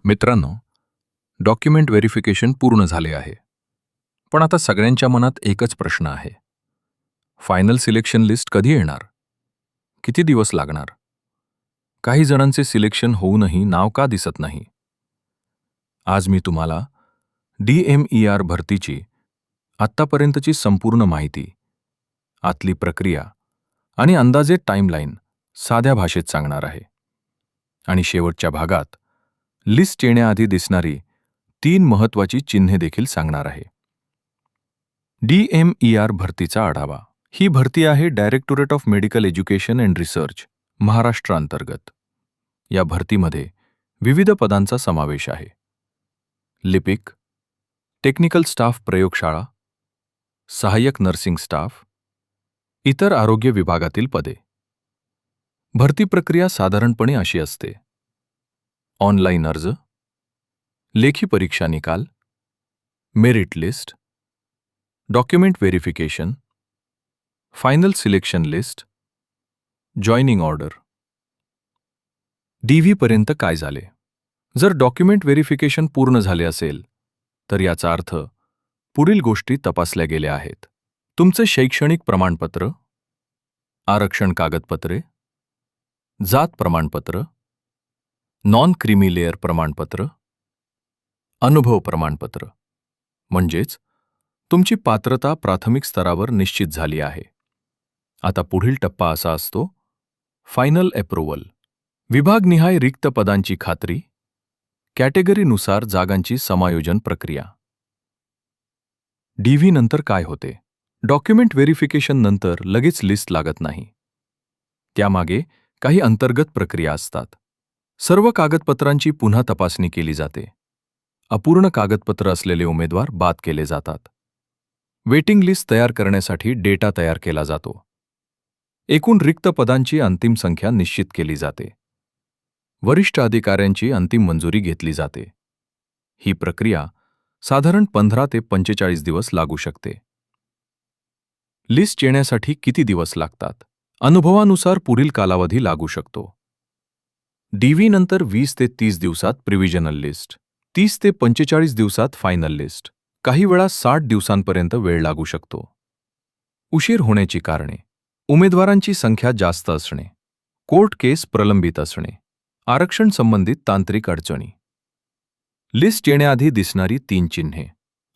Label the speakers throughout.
Speaker 1: मित्रांनो, document verification पूर्ण झाले आहे. पण आता सगळ्यांच्या मनात एकच प्रश्न आहे. फायनल सिलेक्शन लिस्ट कधी येणार? किती दिवस लागणार? काही जणांचे सिलेक्शन होऊनही नाव का दिसत नाही? आज मी तुम्हाला DMER भरतीची आत्तापर्यंतची संपूर्ण माहिती, आतली प्रक्रिया आणि अंदाजे टाईमलाईन साध्या भाषेत सांगणार आहे. आणि शेवटच्या भागात लिस्ट येण्याआधी दिसणारी 3 महत्त्वाची चिन्हे देखील सांगणार आहे. DMER भरतीचा आढावा. ही भरती आहे directorate of medical education and research, Maharashtra अंतर्गत. या भरतीमध्ये विविध पदांचा समावेश आहे. लिपिक, टेक्निकल स्टाफ प्रयोगशाळा, सहाय्यक नर्सिंग स्टाफ, इतर आरोग्य विभागातील पदे. भरती प्रक्रिया साधारणपणे अशी असते: ऑनलाईन अर्ज, लेखी परीक्षा निकाल, merit list, document verification, final selection list, joining order. DV पर्यंत काय झाले? जर डॉक्युमेंट व्हेरिफिकेशन पूर्ण झाले असेल तर याचा अर्थ पुढील गोष्टी तपासल्या गेल्या आहेत. तुमचे शैक्षणिक प्रमाणपत्र, आरक्षण कागदपत्रे, जात प्रमाणपत्र, नॉन क्रीमी लेअर प्रमाणपत्र, अनुभव प्रमाणपत्र. म्हणजेच तुमची पात्रता प्राथमिक स्तरावर निश्चित झाली आहे. आता पुढील टप्पा असा असतो: फायनल अप्रूव्हल. विभागनिहाय रिक्त पदांची खात्री, कॅटेगरीनुसार जागांची समायोजन प्रक्रिया. DV नंतर काय होते? डॉक्युमेंट व्हेरिफिकेशन नंतर लगेच लिस्ट लागत नाही. त्यामागे काही अंतर्गत प्रक्रिया असतात. सर्व कागदपत्रांची पुन्हा तपासणी केली जाते. अपूर्ण कागदपत्र असलेले उमेदवार बाद केले जातात. वेटिंग लिस्ट तयार करण्यासाठी डेटा तयार केला जातो. एकूण रिक्त पदांची अंतिम संख्या निश्चित केली जाते. वरिष्ठ अधिकाऱ्यांची अंतिम मंजुरी घेतली जाते. ही प्रक्रिया साधारण 15 ते 45 दिवस लागू शकते. लिस्ट येण्यासाठी किती दिवस लागतात? अनुभवानुसार पुढील कालावधी लागू शकतो. DV नंतर 20 ते 30 दिवसात प्रिव्हिजनल लिस्ट, 30 ते 45 दिवसात फायनल लिस्ट, काही वेळा 60 दिवसांपर्यंत वेळ लागू शकतो. उशीर होण्याची कारणे: उमेदवारांची संख्या जास्त असणे, कोर्ट केस प्रलंबित असणे, आरक्षण संबंधित तांत्रिक अडचणी. लिस्ट येण्याआधी दिसणारी 3 चिन्हे.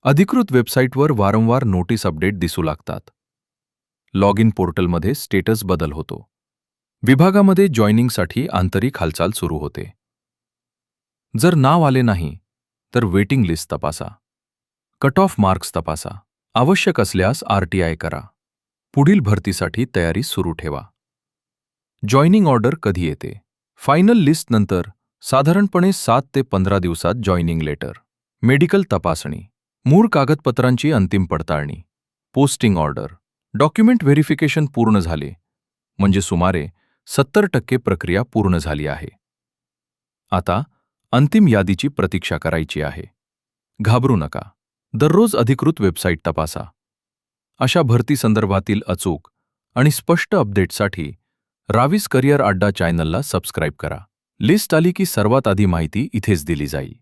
Speaker 1: अधिकृत वेबसाईटवर वारंवार नोटीस अपडेट दिसू लागतात. लॉग इन पोर्टलमध्ये स्टेटस बदल होतो. विभागामध्ये जॉईनिंगसाठी आंतरिक हालचाल सुरू होते. जर नाव आले नाही तर वेटिंग लिस्ट तपासा. कट ऑफ मार्क्स तपासा. आवश्यक असल्यास RTI करा. पुढील भरतीसाठी तयारी सुरू ठेवा. जॉईनिंग ऑर्डर कधी येते? फायनल लिस्ट नंतर साधारणपणे 7 ते 15 दिवसात जॉईनिंग लेटर, मेडिकल तपासणी, मूळ कागदपत्रांची अंतिम पडताळणी, पोस्टिंग ऑर्डर. डॉक्युमेंट व्हेरिफिकेशन पूर्ण झाले म्हणजे सुमारे 70% प्रक्रिया पूर्ण झाली आहे. आता अंतिम यादीची प्रतीक्षा करायची आहे. घाबरू नका. दररोज अधिकृत वेबसाईट तपासा. अशा भरती संदर्भातील अचूक आणि स्पष्ट अपडेटसाठी रावीस करिअर अड्डा चॅनलला सबस्क्राईब करा. लिस्ट आली की सर्वात आधी माहिती इथेच दिली जाईल.